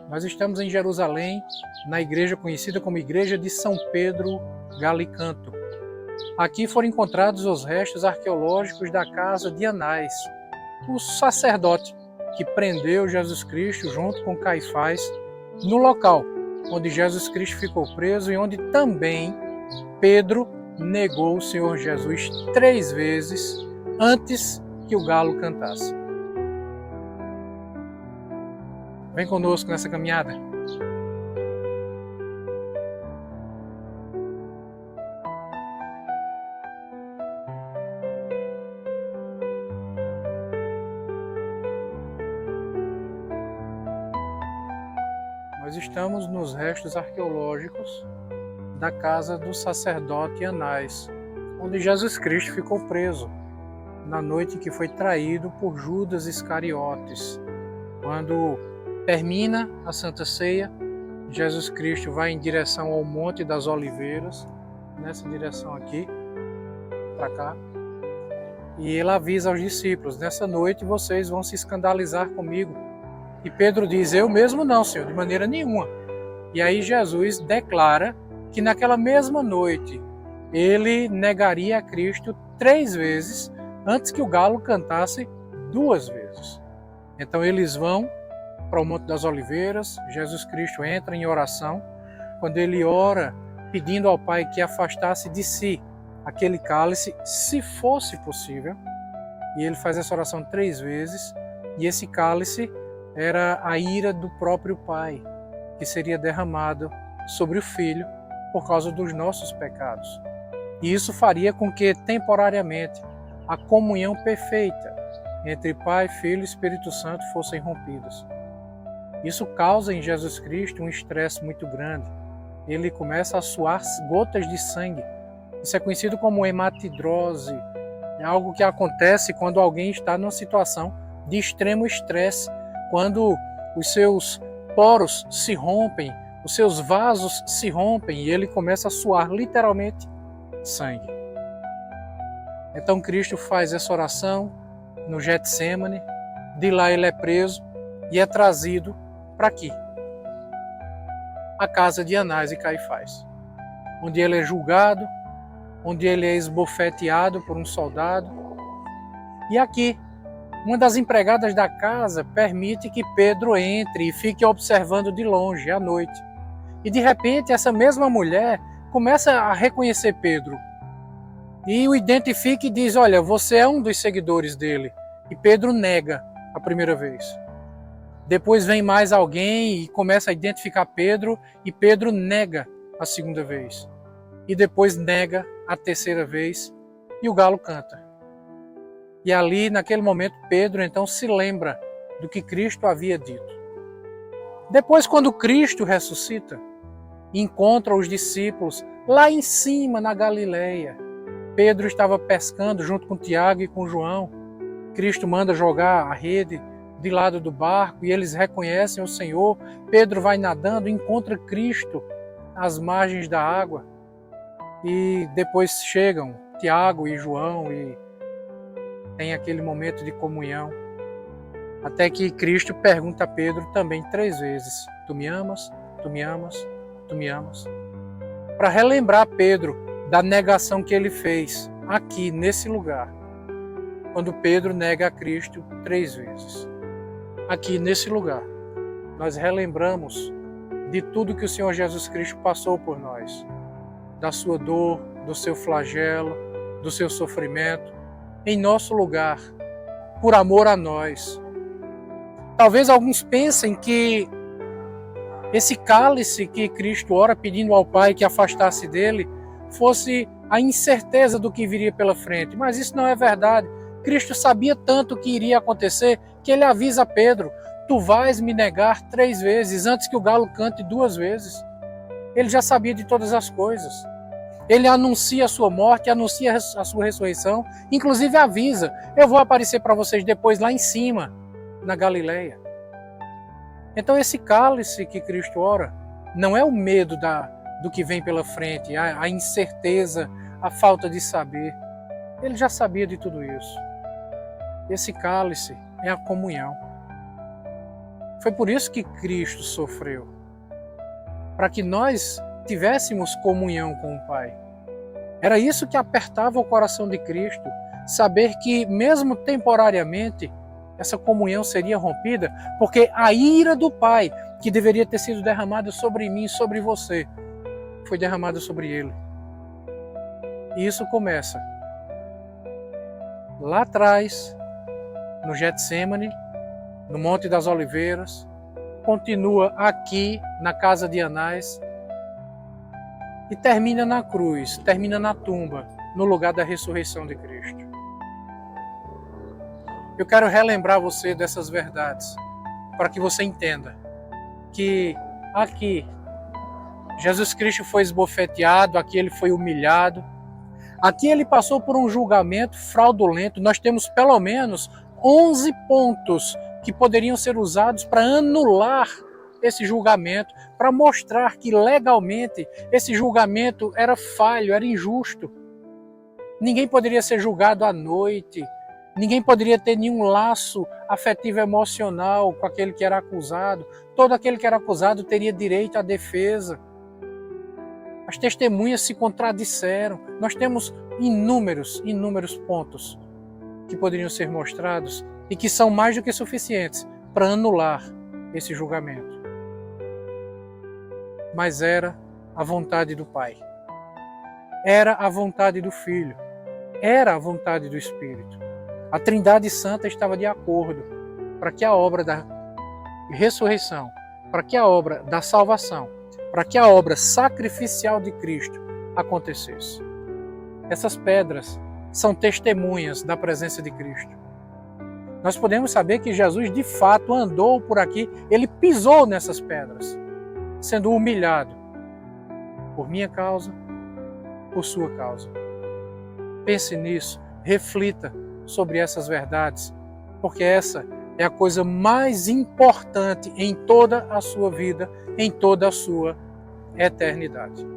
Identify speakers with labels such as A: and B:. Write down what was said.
A: Nós estamos em Jerusalém, na igreja conhecida como Igreja de São Pedro Galicanto. Aqui foram encontrados os restos arqueológicos da casa de Anás, o sacerdote que prendeu Jesus Cristo junto com Caifás no local onde Jesus Cristo ficou preso e onde também Pedro negou o Senhor Jesus 3 vezes antes que o galo cantasse. Vem conosco nessa caminhada. Nós estamos nos restos arqueológicos da casa do sacerdote Anás, onde Jesus Cristo ficou preso na noite que foi traído por Judas Iscariotes. Quando termina a Santa Ceia, Jesus Cristo vai em direção ao Monte das Oliveiras, nessa direção aqui, para cá, e ele avisa aos discípulos: nessa noite vocês vão se escandalizar comigo. E Pedro diz: eu mesmo não, Senhor, de maneira nenhuma. E aí Jesus declara que naquela mesma noite ele negaria a Cristo 3 vezes antes que o galo cantasse 2 vezes. Então eles vão para o Monte das Oliveiras, Jesus Cristo entra em oração. Quando ele ora pedindo ao Pai que afastasse de si aquele cálice, se fosse possível, e ele faz essa oração 3 vezes, e esse cálice era a ira do próprio Pai, que seria derramado sobre o Filho por causa dos nossos pecados. E isso faria com que, temporariamente, a comunhão perfeita entre Pai, Filho e Espírito Santo fossem rompidas. Isso causa em Jesus Cristo um estresse muito grande. Ele começa a suar gotas de sangue. Isso é conhecido como hematidrose. É algo que acontece quando alguém está numa situação de extremo estresse, quando os seus poros se rompem, os seus vasos se rompem e ele começa a suar literalmente sangue. Então Cristo faz essa oração no Getsemane, de lá ele é preso e é trazido para aqui, a casa de Anás e Caifás, onde ele é julgado, onde ele é esbofeteado por um soldado. E aqui, uma das empregadas da casa permite que Pedro entre e fique observando de longe à noite. E de repente essa mesma mulher começa a reconhecer Pedro e o identifica e diz: olha, você é um dos seguidores dele. E Pedro nega a primeira vez. Depois vem mais alguém e começa a identificar Pedro e Pedro nega a segunda vez. E depois nega a terceira vez e o galo canta. E ali, naquele momento, Pedro então se lembra do que Cristo havia dito. Depois, quando Cristo ressuscita, encontra os discípulos lá em cima, na Galileia. Pedro estava pescando junto com Tiago e com João. Cristo manda jogar a rede de lado do barco e eles reconhecem o Senhor. Pedro vai nadando, encontra Cristo às margens da água. E depois chegam Tiago e João e tem aquele momento de comunhão. Até que Cristo pergunta a Pedro também 3 vezes: tu me amas? Tu me amas? Tu me amas? Para relembrar Pedro da negação que ele fez aqui, nesse lugar. Quando Pedro nega a Cristo 3 vezes. Aqui, nesse lugar, nós relembramos de tudo que o Senhor Jesus Cristo passou por nós. Da sua dor, do seu flagelo, do seu sofrimento, em nosso lugar, por amor a nós. Talvez alguns pensem que esse cálice que Cristo ora pedindo ao Pai que afastasse dele fosse a incerteza do que viria pela frente, mas isso não é verdade. Cristo sabia tanto o que iria acontecer que ele avisa a Pedro: tu vais me negar 3 vezes antes que o galo cante 2 vezes. Ele já sabia de todas as coisas. Ele anuncia a sua morte, anuncia a sua ressurreição, inclusive avisa: eu vou aparecer para vocês depois lá em cima, na Galileia. Então esse cálice que Cristo ora não é o medo do que vem pela frente, a incerteza, a falta de saber. Ele já sabia de tudo isso. Esse cálice é a comunhão. Foi por isso que Cristo sofreu, para que nós tivéssemos comunhão com o Pai. Era isso que apertava o coração de Cristo, saber que, mesmo temporariamente, essa comunhão seria rompida, porque a ira do Pai, que deveria ter sido derramada sobre mim e sobre você, foi derramada sobre ele. E isso começa lá atrás, no Getsêmani, no Monte das Oliveiras, continua aqui na casa de Anás e termina na cruz, termina na tumba, no lugar da ressurreição de Cristo. Eu quero relembrar você dessas verdades, para que você entenda que aqui Jesus Cristo foi esbofeteado, aqui ele foi humilhado, aqui ele passou por um julgamento fraudulento. Nós temos pelo menos 11 pontos que poderiam ser usados para anular esse julgamento, para mostrar que legalmente esse julgamento era falho, era injusto. Ninguém poderia ser julgado à noite, ninguém poderia ter nenhum laço afetivo emocional com aquele que era acusado. Todo aquele que era acusado teria direito à defesa. As testemunhas se contradisseram. Nós temos inúmeros pontos que poderiam ser mostrados e que são mais do que suficientes para anular esse julgamento. Mas era a vontade do Pai. Era a vontade do Filho. Era a vontade do Espírito. A Trindade Santa estava de acordo para que a obra da ressurreição, para que a obra da salvação, para que a obra sacrificial de Cristo acontecesse. Essas pedras são testemunhas da presença de Cristo. Nós podemos saber que Jesus de fato andou por aqui, ele pisou nessas pedras, sendo humilhado por minha causa, por sua causa. Pense nisso, reflita sobre essas verdades, porque essa é a coisa mais importante em toda a sua vida, em toda a sua eternidade.